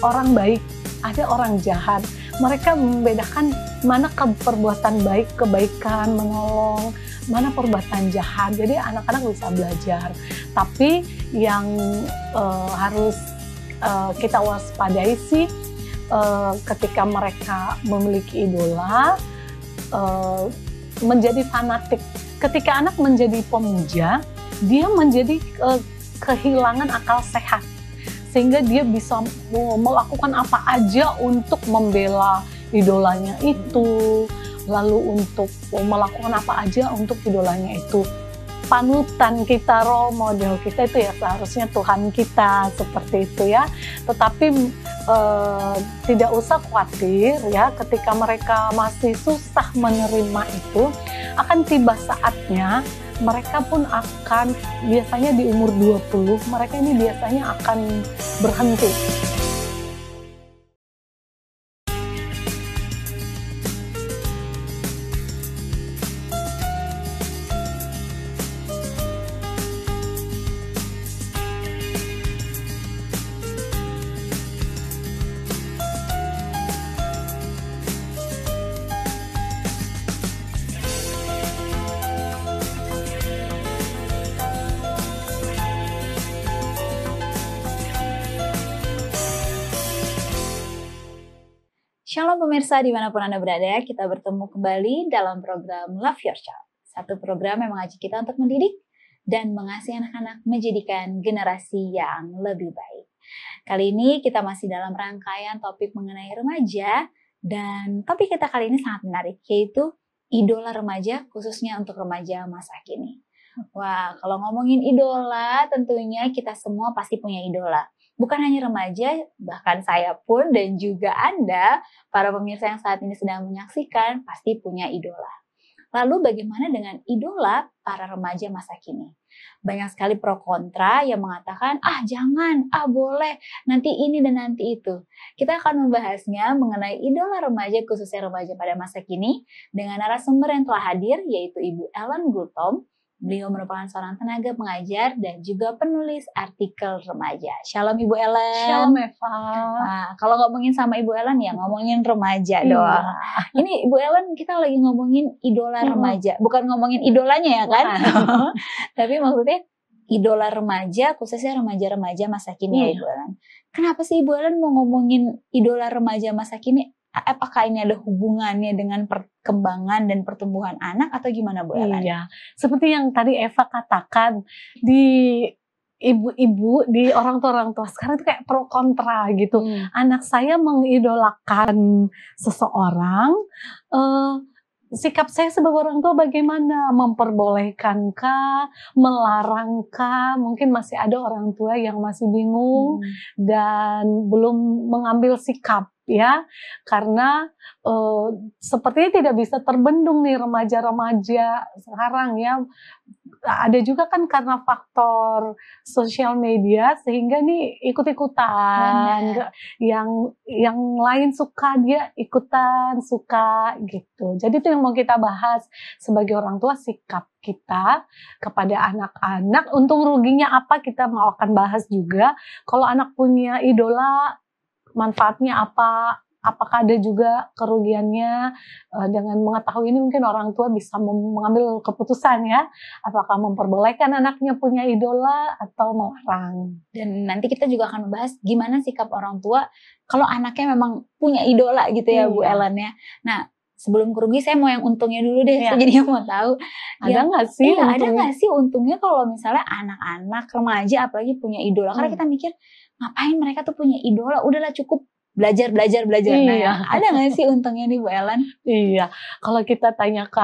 orang baik, ada orang jahat. Mereka membedakan mana perbuatan baik, kebaikan, menolong, mana perbuatan jahat. Jadi anak-anak bisa belajar. Tapi yang harus kita waspadai sih ketika mereka memiliki idola, menjadi fanatik. Ketika anak menjadi pemuja, dia menjadi kehilangan akal sehat. Sehingga dia bisa melakukan apa aja untuk membela idolanya itu, lalu untuk melakukan apa aja untuk idolanya itu. Panutan kita, role model kita itu ya seharusnya Tuhan kita, seperti itu ya. Tetapi tidak usah khawatir ya, ketika mereka masih susah menerima itu, akan tiba saatnya mereka pun akan, biasanya di umur 20, mereka ini biasanya akan berhenti. Shalom pemirsa dimanapun Anda berada, kita bertemu kembali dalam program Love Your Child. Satu program yang mengajak kita untuk mendidik dan mengasihi anak-anak menjadikan generasi yang lebih baik. Kali ini kita masih dalam rangkaian topik mengenai remaja, dan topik kita kali ini sangat menarik, yaitu idola remaja khususnya untuk remaja masa kini. Wah, kalau ngomongin idola tentunya kita semua pasti punya idola. Bukan hanya remaja, bahkan saya pun dan juga Anda, para pemirsa yang saat ini sedang menyaksikan, pasti punya idola. Lalu bagaimana dengan idola para remaja masa kini? Banyak sekali pro kontra yang mengatakan, jangan, boleh, nanti ini dan nanti itu. Kita akan membahasnya mengenai idola remaja, khususnya remaja pada masa kini, dengan narasumber yang telah hadir, yaitu Ibu Ellen Gultom. Beliau merupakan seorang tenaga pengajar dan juga penulis artikel remaja. Shalom Ibu Ellen. Shalom Eva. Nah, kalau ngomongin sama Ibu Ellen ya ngomongin remaja doang. Ini Ibu Ellen kita lagi ngomongin idola remaja, bukan ngomongin idolanya ya kan? Tapi maksudnya idola remaja, khususnya remaja-remaja masa kini ya Ibu Ellen. Kenapa sih Ibu Ellen mau ngomongin idola remaja masa kini? Apakah ini ada hubungannya dengan perkembangan dan pertumbuhan anak atau gimana Bu Ellen? Iya, seperti yang tadi Eva katakan, di ibu-ibu, di orang tua sekarang itu kayak pro kontra gitu. Anak saya mengidolakan seseorang, sikap saya sebagai orang tua bagaimana? Memperbolehkankah? Melarangkah? Mungkin masih ada orang tua yang masih bingung dan belum mengambil sikap ya, karena sepertinya tidak bisa terbendung nih remaja-remaja sekarang ya. Ada juga kan karena faktor sosial media sehingga nih ikut-ikutan, yang lain suka dia ikutan suka gitu. Jadi itu yang mau kita bahas sebagai orang tua, sikap kita kepada anak-anak. Untung ruginya apa kita mau akan bahas juga. Kalau anak punya idola, manfaatnya apa? Apakah ada juga kerugiannya? Dengan mengetahui ini mungkin orang tua bisa mengambil keputusan ya, apakah memperbolehkan anaknya punya idola atau melarang. Dan nanti kita juga akan membahas gimana sikap orang tua kalau anaknya memang punya idola gitu ya Bu Ellen ya. Nah, sebelum kerugi saya mau yang untungnya dulu deh. Saya jadi mau tahu ada nggak sih untungnya? Ada nggak sih untungnya kalau misalnya anak-anak remaja apalagi punya idola? Karena kita mikir ngapain mereka tuh punya idola, udahlah cukup belajar. Nah, ada nggak sih untungnya nih Bu Ellen? Iya, kalau kita tanya ke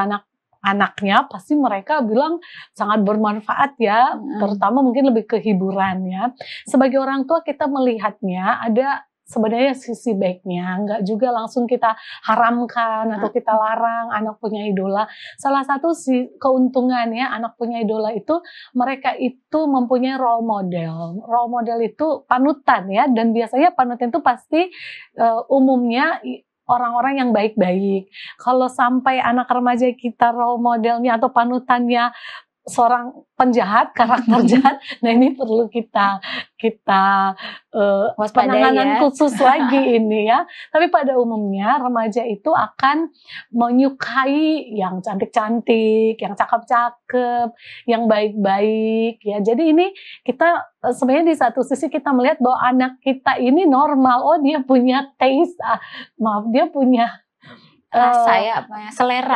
anaknya pasti mereka bilang sangat bermanfaat ya, terutama mungkin lebih ke hiburan ya. Sebagai orang tua kita melihatnya ada sebenarnya sisi baiknya, nggak juga langsung kita haramkan atau kita larang anak punya idola. Salah satu keuntungan ya anak punya idola itu, mereka itu mempunyai role model. Role model itu panutan ya, dan biasanya panutan itu pasti umumnya orang-orang yang baik-baik. Kalau sampai anak remaja kita role modelnya atau panutannya seorang penjahat, karakter jahat. Nah ini perlu kita penanganan khusus lagi ini ya. Tapi pada umumnya remaja itu akan menyukai yang cantik-cantik, yang cakep-cakep, yang baik-baik ya. Jadi ini kita sebenarnya di satu sisi kita melihat bahwa anak kita ini normal. Oh dia punya taste, dia punya rasa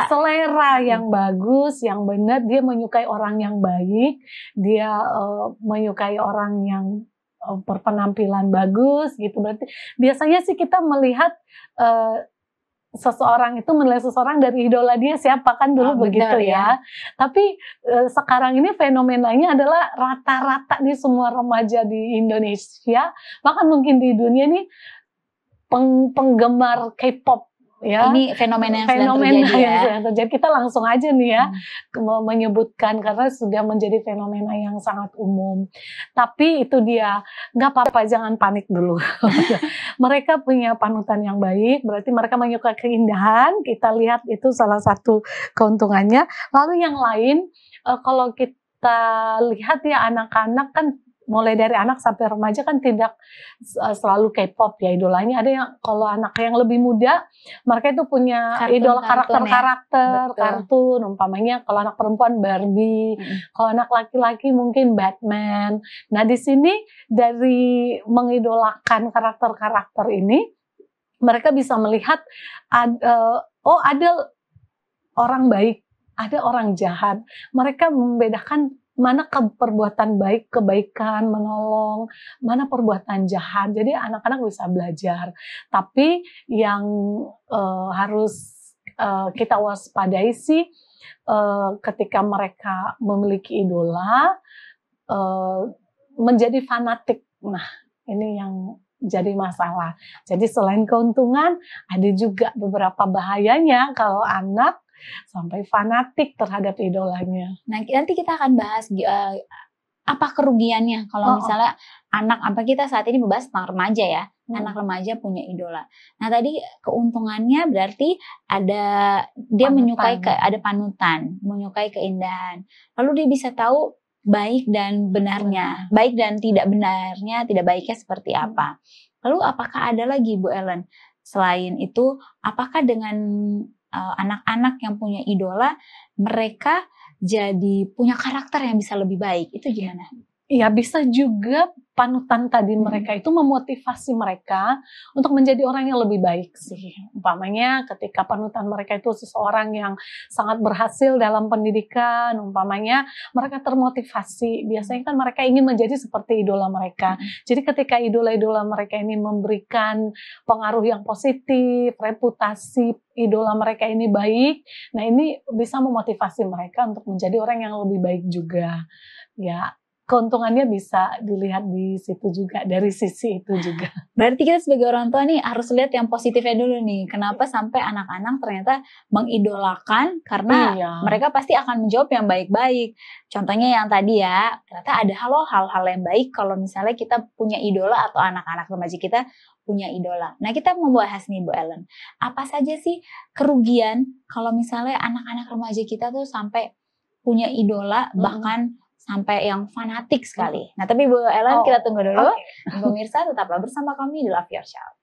selera yang bagus, yang benar. Dia menyukai orang yang baik, dia menyukai orang yang berpenampilan bagus gitu. Berarti biasanya sih kita melihat seseorang itu menilai seseorang dari idola dia siapa, kan dulu begitu ya. Tapi sekarang ini fenomenanya adalah rata-rata di semua remaja di Indonesia, bahkan mungkin di dunia nih, penggemar K-pop. Ya, ini fenomena yang sedang terjadi. Kita langsung aja nih ya menyebutkan karena sudah menjadi fenomena yang sangat umum. Tapi itu dia, nggak apa-apa, jangan panik dulu. Mereka punya panutan yang baik, berarti mereka menyukai keindahan. Kita lihat itu salah satu keuntungannya. Lalu yang lain, kalau kita lihat ya anak-anak kan, mulai dari anak sampai remaja kan tidak selalu K-pop ya idolanya. Ada yang kalau anak yang lebih muda, mereka itu punya idola karakter-karakter, kartun. Umpamanya kalau anak perempuan Barbie, kalau anak laki-laki mungkin Batman. Nah di sini dari mengidolakan karakter-karakter ini, mereka bisa melihat ada orang baik, ada orang jahat. Mereka membedakan mana perbuatan baik, kebaikan, menolong, mana perbuatan jahat. Jadi anak-anak bisa belajar. Tapi yang harus kita waspadai sih ketika mereka memiliki idola, menjadi fanatik. Nah ini yang jadi masalah. Jadi selain keuntungan, ada juga beberapa bahayanya kalau anak sampai fanatik terhadap idolanya. Nah, nanti kita akan bahas apa kerugiannya kalau misalnya kita saat ini membahas tentang remaja ya. Anak remaja punya idola. Nah, tadi keuntungannya berarti ada dia menyukai ada panutan, menyukai keindahan. Lalu dia bisa tahu baik dan benarnya, baik dan tidak benarnya, tidak baiknya seperti apa. Lalu apakah ada lagi Bu Ellen? Selain itu, apakah dengan anak-anak yang punya idola, mereka jadi punya karakter yang bisa lebih baik? Itu gimana? Ya bisa juga panutan tadi mereka itu memotivasi mereka untuk menjadi orang yang lebih baik sih. Umpamanya ketika panutan mereka itu seseorang yang sangat berhasil dalam pendidikan, umpamanya mereka termotivasi. Biasanya kan mereka ingin menjadi seperti idola mereka. Jadi ketika idola-idola mereka ini memberikan pengaruh yang positif, reputasi idola mereka ini baik, nah ini bisa memotivasi mereka untuk menjadi orang yang lebih baik juga. Ya, keuntungannya bisa dilihat di situ juga, dari sisi itu juga. Berarti kita sebagai orang tua nih harus lihat yang positifnya dulu nih. Kenapa sampai anak-anak ternyata mengidolakan, karena mereka pasti akan menjawab yang baik-baik. Contohnya yang tadi ya, ternyata ada hal-hal yang baik kalau misalnya kita punya idola atau anak-anak remaja kita punya idola. Nah, kita membahas nih Bu Ellen, apa saja sih kerugian kalau misalnya anak-anak remaja kita tuh sampai punya idola, bahkan sampai yang fanatik sekali. Nah, tapi Bu Ellen kita tunggu dulu. Pemirsa tetaplah bersama kami di Love Your Child.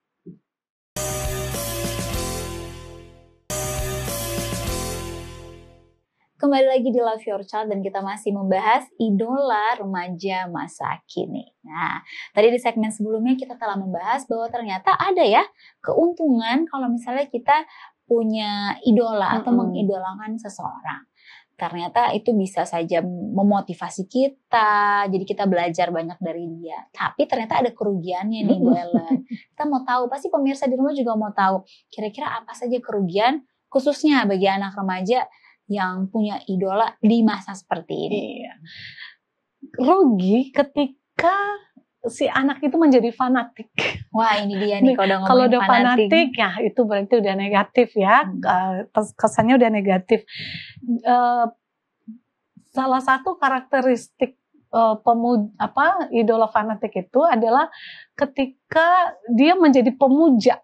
Kembali lagi di Love Your Child dan kita masih membahas idola remaja masa kini. Nah, tadi di segmen sebelumnya kita telah membahas bahwa ternyata ada ya keuntungan kalau misalnya kita punya idola atau mengidolakan seseorang. Ternyata itu bisa saja memotivasi kita, jadi kita belajar banyak dari dia. Tapi ternyata ada kerugiannya nih Bu Ellen. Kita mau tahu, pasti pemirsa di rumah juga mau tahu, kira-kira apa saja kerugian khususnya bagi anak remaja yang punya idola di masa seperti ini. Iya. Rugi ketika si anak itu menjadi fanatik. Wah, ini dia nih kalau udah fanatik ya itu berarti udah negatif ya. Kesannya udah negatif. Salah satu karakteristik idola fanatik itu adalah ketika dia menjadi pemuja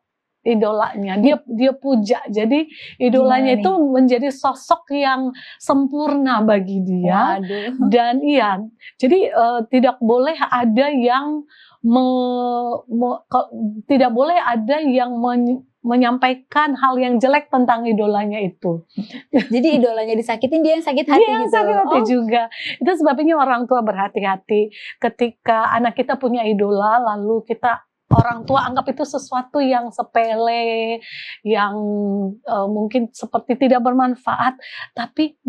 idolanya, dia puja. Jadi idolanya itu menjadi sosok yang sempurna bagi dia. Waduh. Dan iya, jadi tidak boleh ada yang tidak boleh ada yang menyampaikan hal yang jelek tentang idolanya itu. Jadi idolanya disakitin, dia yang sakit hati Dia yang gitu. sakit hati juga. Itu sebabnya orang tua berhati-hati ketika anak kita punya idola, lalu kita orang tua anggap itu sesuatu yang sepele, yang mungkin seperti tidak bermanfaat, tapi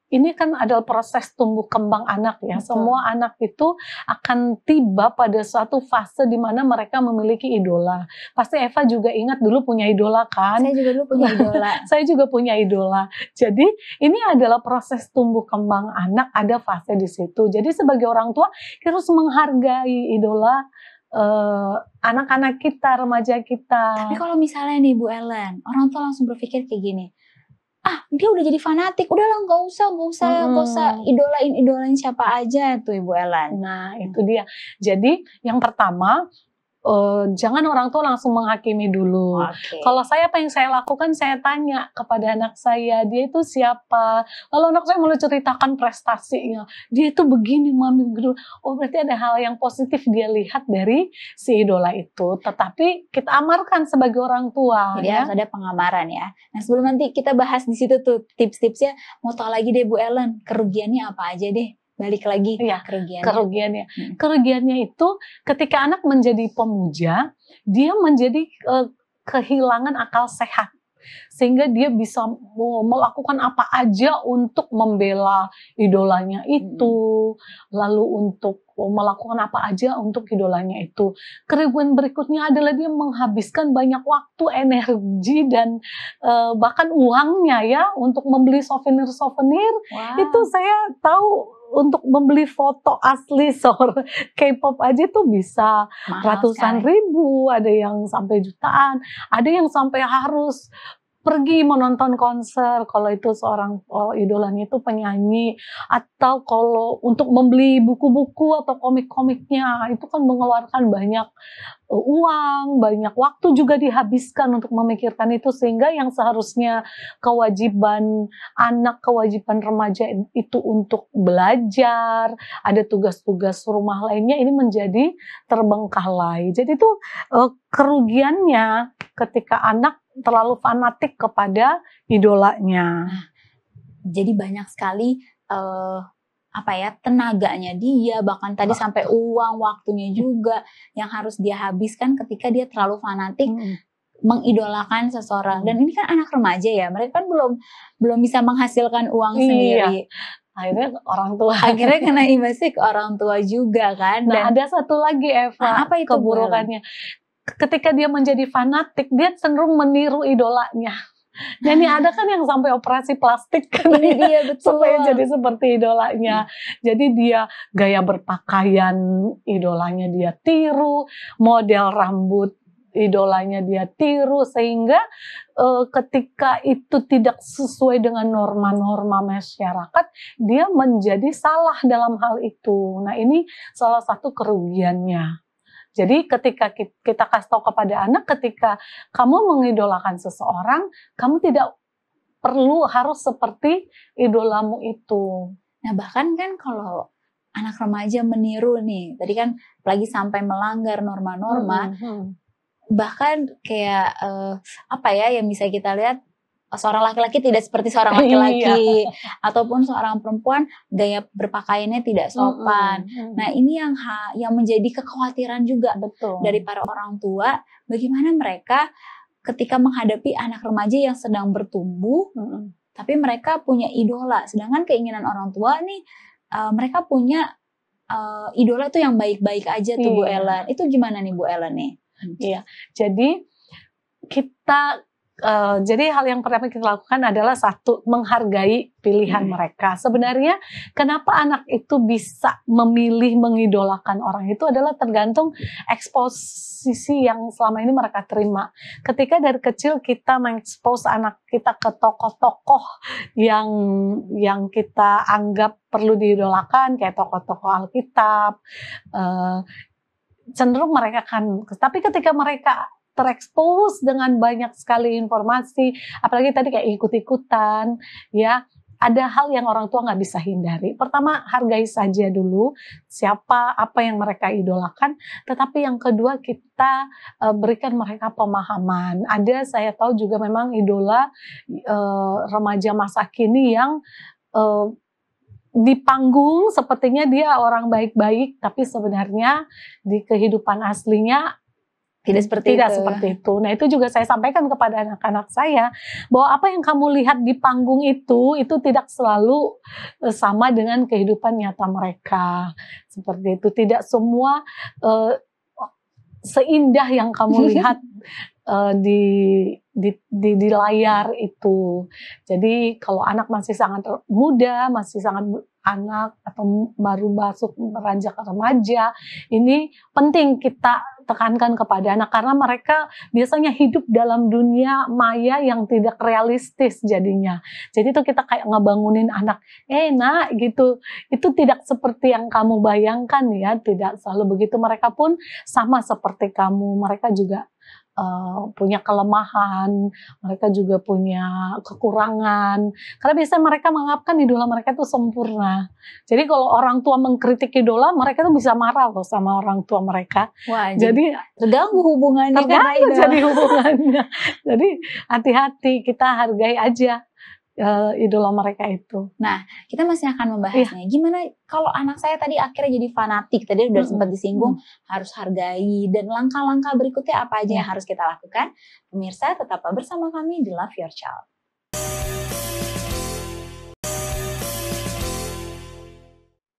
ini kan adalah proses tumbuh kembang anak ya. Betul. Semua anak itu akan tiba pada suatu fase di mana mereka memiliki idola. Pasti Eva juga ingat dulu punya idola kan? Saya juga dulu punya idola. Saya juga punya idola. Jadi ini adalah proses tumbuh kembang anak, ada fase di situ. Jadi sebagai orang tua kita harus menghargai idola anak-anak kita, remaja kita. Tapi kalau misalnya nih Bu Ellen, orang tua langsung berpikir kayak gini, dia udah jadi fanatik, udahlah nggak usah idolain siapa aja tuh Ibu Ellen. Nah itu dia. Jadi yang pertama, jangan orang tua langsung menghakimi dulu. Okay. Kalau saya, apa yang saya lakukan, saya tanya kepada anak saya, dia itu siapa. Lalu anak saya mulai ceritakan prestasinya. Dia itu begini, mami gitu. Oh berarti ada hal yang positif dia lihat dari si idola itu. Tetapi kita amarkan sebagai orang tua. Jadi harus ada pengamaran ya. Nah sebelum nanti kita bahas di situ tuh tips-tipsnya, mau tahu lagi deh Bu Ellen, kerugiannya apa aja deh? Balik lagi ya, kerugiannya. Kerugiannya itu ketika anak menjadi pemuja, dia menjadi kehilangan akal sehat. Sehingga dia bisa melakukan apa aja untuk membela idolanya itu, lalu untuk melakukan apa aja untuk idolanya itu. Kerugian berikutnya adalah dia menghabiskan banyak waktu, energi, dan bahkan uangnya ya untuk membeli souvenir-souvenir. Wow. Itu saya tahu untuk membeli foto asli K-pop aja tuh bisa ratusan ribu, ada yang sampai jutaan, ada yang sampai harus pergi menonton konser kalau itu seorang idolanya itu penyanyi, atau kalau untuk membeli buku-buku atau komik-komiknya itu kan mengeluarkan banyak uang, banyak waktu juga dihabiskan untuk memikirkan itu, sehingga yang seharusnya kewajiban anak, kewajiban remaja itu untuk belajar, ada tugas-tugas rumah lainnya, ini menjadi terbengkalai. Jadi itu kerugiannya ketika anak terlalu fanatik kepada idolanya. Jadi banyak sekali tenaganya dia, bahkan tadi sampai uang, waktunya juga yang harus dia habiskan ketika dia terlalu fanatik mengidolakan seseorang. Dan ini kan anak remaja ya, mereka kan belum bisa menghasilkan uang sendiri. Akhirnya orang tua. Akhirnya kena imbasnya ke orang tua juga kan. Nah, ada satu lagi Eva, apa itu keburukannya. Ketika dia menjadi fanatik, dia cenderung meniru idolanya. Dan ada kan yang sampai operasi plastik kan, ini dia, betul, supaya jadi seperti idolanya. Jadi dia gaya berpakaian idolanya dia tiru, model rambut idolanya dia tiru, sehingga ketika itu tidak sesuai dengan norma-norma masyarakat, dia menjadi salah dalam hal itu. Nah ini salah satu kerugiannya. Jadi ketika kita kasih tahu kepada anak, ketika kamu mengidolakan seseorang, kamu tidak perlu harus seperti idolamu itu. Nah bahkan kan kalau anak remaja meniru nih, tadi kan apalagi sampai melanggar norma-norma, bahkan kayak yang bisa kita lihat, seorang laki-laki tidak seperti seorang laki-laki, ataupun seorang perempuan gaya berpakaiannya tidak sopan. Nah ini yang menjadi kekhawatiran juga dari para orang tua, bagaimana mereka ketika menghadapi anak remaja yang sedang bertumbuh, tapi mereka punya idola, sedangkan keinginan orang tua nih, mereka punya idola tuh yang baik-baik aja tuh Bu Ellen. Itu gimana nih Bu Ellen nih? Iya, jadi jadi hal yang pertama kita lakukan adalah satu, menghargai pilihan mereka. Sebenarnya kenapa anak itu bisa memilih mengidolakan orang itu adalah tergantung eksposisi yang selama ini mereka terima. Ketika dari kecil kita mengekspos anak kita ke tokoh-tokoh yang kita anggap perlu diidolakan, kayak tokoh-tokoh Alkitab, cenderung mereka tapi ketika mereka terekspos dengan banyak sekali informasi, apalagi tadi kayak ikut-ikutan, ya. Ada hal yang orang tua nggak bisa hindari. Pertama, hargai saja dulu siapa, apa yang mereka idolakan. Tetapi yang kedua, kita berikan mereka pemahaman. Ada, saya tahu juga memang idola remaja masa kini yang di panggung sepertinya dia orang baik-baik, tapi sebenarnya di kehidupan aslinya tidak seperti itu. Nah, itu juga saya sampaikan kepada anak-anak saya bahwa apa yang kamu lihat di panggung itu tidak selalu sama dengan kehidupan nyata mereka. Seperti itu. Tidak semua seindah yang kamu lihat di layar itu. Jadi kalau anak masih sangat muda, masih sangat anak atau baru masuk beranjak remaja, ini penting kita tekankan kepada anak karena mereka biasanya hidup dalam dunia maya yang tidak realistis jadinya. Jadi itu kita kayak ngebangunin anak, nak gitu, itu tidak seperti yang kamu bayangkan ya, tidak selalu begitu. Mereka pun sama seperti kamu, mereka juga punya kelemahan, mereka juga punya kekurangan. Karena biasanya mereka menganggapkan idola mereka itu sempurna. Jadi kalau orang tua mengkritik idola, mereka tuh bisa marah loh sama orang tua mereka. Wah, jadi terganggu hubungannya. Terganggu jadi hubungannya. Jadi hati-hati, kita hargai aja idola mereka itu. Nah, kita masih akan membahasnya. Gimana kalau anak saya tadi akhirnya jadi fanatik, tadi udah sempat disinggung, harus hargai, dan langkah-langkah berikutnya apa aja yang harus kita lakukan? Pemirsa, tetaplah bersama kami di Love Your Child.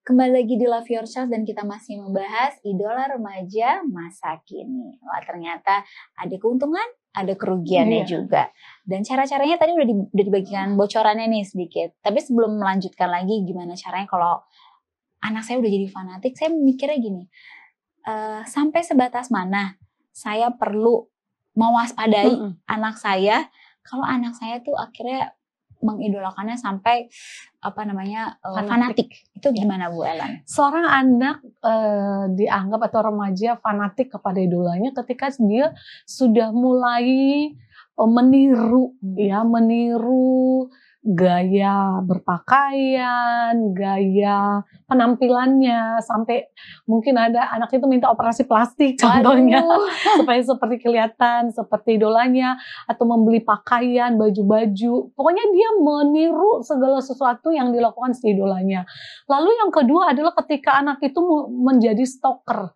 Kembali lagi di Love Your Child dan kita masih membahas idola remaja masa kini. Wah, ternyata ada keuntungan, ada kerugiannya juga. Dan cara-caranya tadi udah dibagikan bocorannya nih sedikit. Tapi sebelum melanjutkan lagi gimana caranya kalau anak saya udah jadi fanatik, saya mikirnya gini, sampai sebatas mana saya perlu mewaspadai anak saya kalau anak saya tuh akhirnya mengidolakannya sampai fanatik. Itu gimana Bu Ellen? Seorang anak dianggap atau remaja fanatik kepada idolanya ketika dia sudah mulai meniru gaya berpakaian, gaya penampilannya, sampai mungkin ada anak itu minta operasi plastik contohnya supaya seperti kelihatan seperti idolanya, atau membeli pakaian, baju-baju, pokoknya dia meniru segala sesuatu yang dilakukan si idolanya. Lalu yang kedua adalah ketika anak itu menjadi stalker,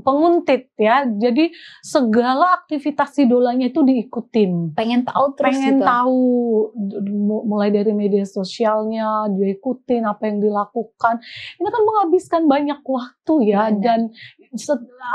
penguntit ya, jadi segala aktivitas idolanya itu diikutin, pengen tahu terus, tahu, mulai dari media sosialnya dia ikutin apa yang dilakukan. Ini kan menghabiskan banyak waktu ya. Dan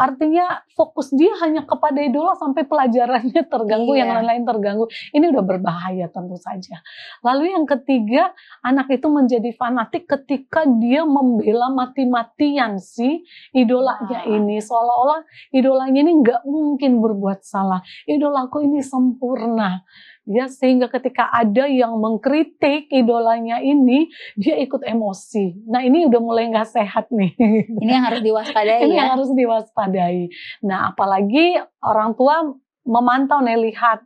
artinya fokus dia hanya kepada idola sampai pelajarannya terganggu, yang lain-lain terganggu. Ini udah berbahaya tentu saja. Lalu yang ketiga, anak itu menjadi fanatik ketika dia membela mati-matian si idolanya ini, seolah-olah idolanya ini nggak mungkin berbuat salah, idolaku ini sempurna ya, sehingga ketika ada yang mengkritik idolanya ini dia ikut emosi. Nah, ini udah mulai nggak sehat nih. Ini yang harus diwaspadai. Ini yang harus diwaspadai. Nah, apalagi orang tua memantau nih, lihat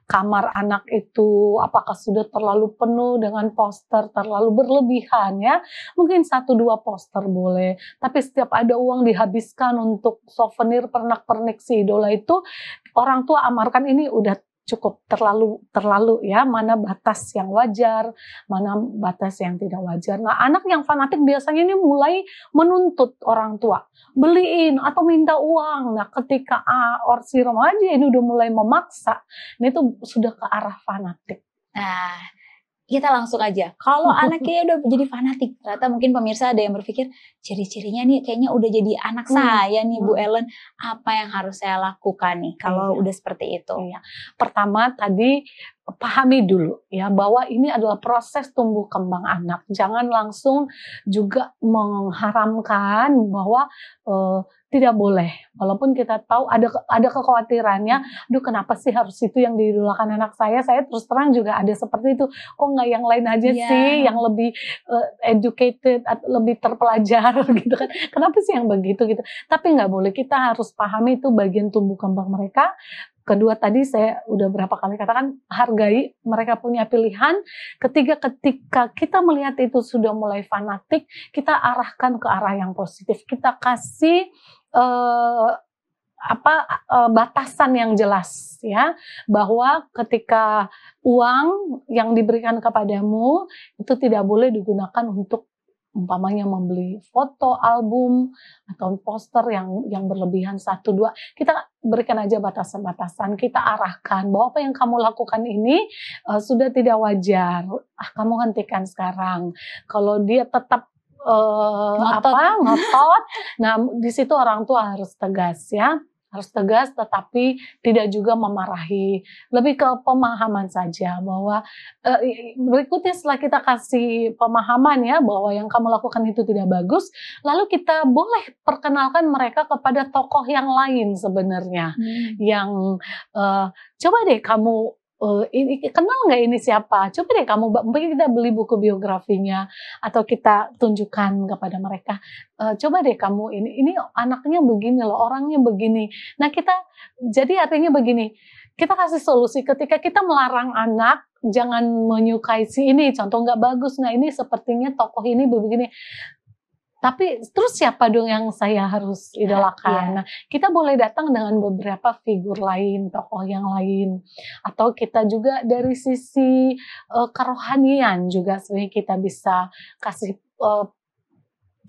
kamar anak itu apakah sudah terlalu penuh dengan poster, terlalu berlebihan ya. Mungkin 1-2 poster boleh, tapi setiap ada uang dihabiskan untuk souvenir pernak-pernik si idola itu, orang tua amarkan ini udah cukup terlalu ya, mana batas yang wajar, mana batas yang tidak wajar. Nah, anak yang fanatik biasanya ini mulai menuntut orang tua, beliin atau minta uang. Nah, ketika si remaja ini udah mulai memaksa, ini tuh sudah ke arah fanatik. Nah, kita langsung aja. Kalau anaknya udah jadi fanatik, ternyata mungkin pemirsa ada yang berpikir, ciri-cirinya nih kayaknya udah jadi anak saya nih Bu Ellen, apa yang harus saya lakukan nih kalau udah seperti itu? Pertama tadi, pahami dulu ya bahwa ini adalah proses tumbuh kembang anak. Jangan langsung juga mengharamkan bahwa tidak boleh, walaupun kita tahu ada kekhawatirannya, aduh kenapa sih harus itu yang diidolakan anak saya terus terang juga ada seperti itu, kok nggak yang lain aja sih, yang lebih educated, lebih terpelajar gitu kan, kenapa sih yang begitu gitu. Tapi nggak boleh, kita harus pahami itu bagian tumbuh kembang mereka, kedua tadi saya udah berapa kali katakan, hargai mereka punya pilihan. Ketika kita melihat itu sudah mulai fanatik, kita arahkan ke arah yang positif. Kita kasih batasan yang jelas ya, bahwa ketika uang yang diberikan kepadamu itu tidak boleh digunakan untuk umpamanya membeli foto, album, atau poster yang berlebihan 1, 2. Kita berikan aja batasan-batasan, kita arahkan bahwa apa yang kamu lakukan ini sudah tidak wajar. Kamu hentikan sekarang. Kalau dia tetap ngotot, nah di situ orang tua harus tegas ya. Harus tegas tetapi tidak juga memarahi, lebih ke pemahaman saja bahwa berikutnya setelah kita kasih pemahaman ya bahwa yang kamu lakukan itu tidak bagus, lalu kita boleh perkenalkan mereka kepada tokoh yang lain sebenarnya yang coba deh kamu ini kenal nggak ini siapa? Coba deh kamu, mungkin kita beli buku biografinya atau kita tunjukkan kepada mereka. Coba deh kamu ini anaknya begini loh, orangnya begini. Nah kita jadi artinya begini, kita kasih solusi ketika kita melarang anak jangan menyukai si ini, contoh nggak bagus. Nah ini sepertinya tokoh ini begini. Tapi terus siapa dong yang saya harus idolakan? Nah, kita boleh datang dengan beberapa figur lain, tokoh yang lain. Atau kita juga dari sisi kerohanian juga sebenarnya kita bisa kasih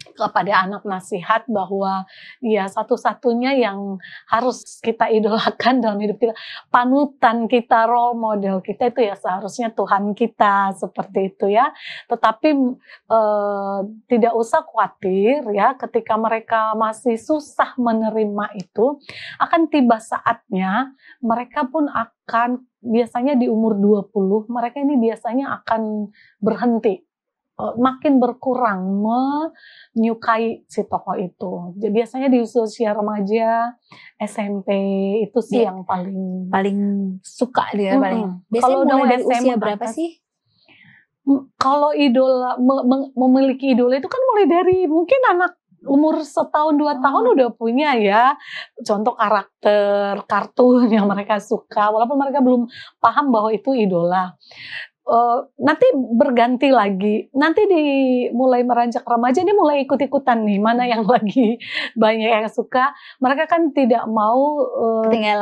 kepada anak nasihat bahwa ya satu-satunya yang harus kita idolakan dalam hidup kita, panutan kita, role model kita itu ya seharusnya Tuhan kita, seperti itu ya. Tetapi tidak usah khawatir ya, ketika mereka masih susah menerima itu, akan tiba saatnya mereka pun akan biasanya di umur 20, mereka ini biasanya akan berhenti. Makin berkurang menyukai si tokoh itu. Jadi biasanya di usia remaja, SMP itu sih yang paling suka dia paling. Biasanya mulai dari usia berapa sih? Kalau idola memiliki idola itu kan mulai dari mungkin anak umur 1 tahun 2 tahun udah punya ya contoh karakter kartun yang mereka suka, walaupun mereka belum paham bahwa itu idola. Nanti berganti lagi, nanti mulai meranjak remaja dia mulai ikut-ikutan nih mana yang lagi banyak yang suka, mereka kan tidak mau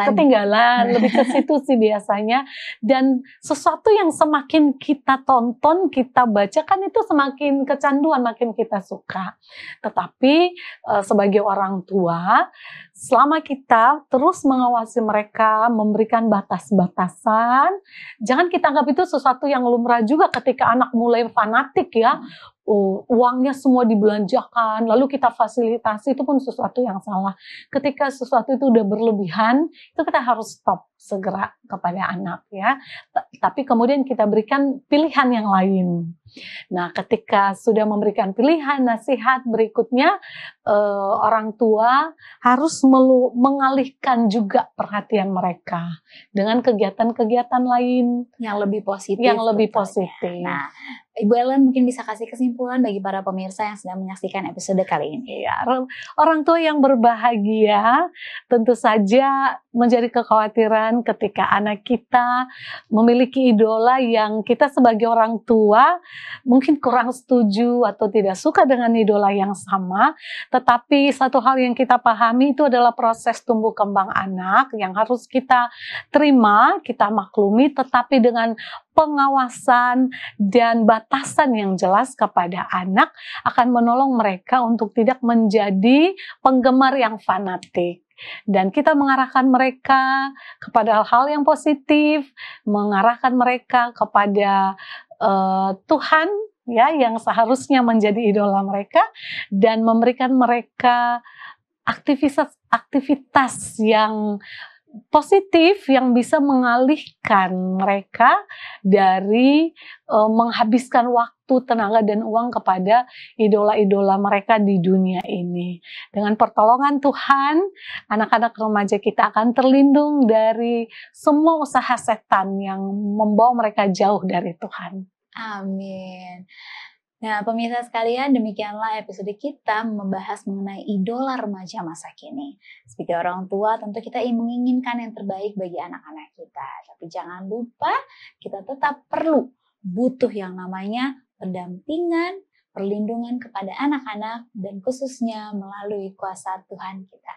ketinggalan lebih ke situ sih biasanya. Dan sesuatu yang semakin kita tonton, kita baca kan itu semakin kecanduan, makin kita suka. Tetapi sebagai orang tua, selama kita terus mengawasi mereka, memberikan batas-batasan, jangan kita anggap itu sesuatu yang lumrah juga ketika anak mulai fanatik ya. Uangnya semua dibelanjakan, lalu kita fasilitasi, itu pun sesuatu yang salah. Ketika sesuatu itu udah berlebihan, itu kita harus stop segera kepada anak ya. Tapi kemudian kita berikan pilihan yang lain. Nah, ketika sudah memberikan pilihan, nasihat berikutnya, orang tua harus mengalihkan juga perhatian mereka dengan kegiatan-kegiatan lain yang lebih positif. Nah, Ibu Ellen mungkin bisa kasih kesimpulan bagi para pemirsa yang sedang menyaksikan episode kali ini. Ya, orang tua yang berbahagia tentu saja menjadi kekhawatiran ketika anak kita memiliki idola yang kita sebagai orang tua mungkin kurang setuju atau tidak suka dengan idola yang sama. Tetapi satu hal yang kita pahami itu adalah proses tumbuh kembang anak yang harus kita terima, kita maklumi, tetapi dengan pengawasan dan batasan yang jelas kepada anak akan menolong mereka untuk tidak menjadi penggemar yang fanatik. Dan kita mengarahkan mereka kepada hal-hal yang positif, mengarahkan mereka kepada Tuhan ya yang seharusnya menjadi idola mereka, dan memberikan mereka aktivitas yang positif yang bisa mengalihkan mereka dari menghabiskan waktu, tenaga, dan uang kepada idola-idola mereka di dunia ini. Dengan pertolongan Tuhan, anak-anak remaja kita akan terlindung dari semua usaha setan yang membawa mereka jauh dari Tuhan. Amin. Nah, pemirsa sekalian, demikianlah episode kita membahas mengenai idola remaja masa kini. Sebagai orang tua, tentu kita menginginkan yang terbaik bagi anak-anak kita. Tapi jangan lupa, kita tetap butuh yang namanya pendampingan, perlindungan kepada anak-anak, dan khususnya melalui kuasa Tuhan kita.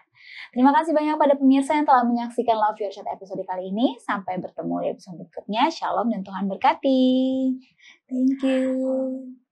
Terima kasih banyak pada pemirsa yang telah menyaksikan Love Your Child episode kali ini. Sampai bertemu di episode berikutnya. Shalom dan Tuhan berkati. Thank you.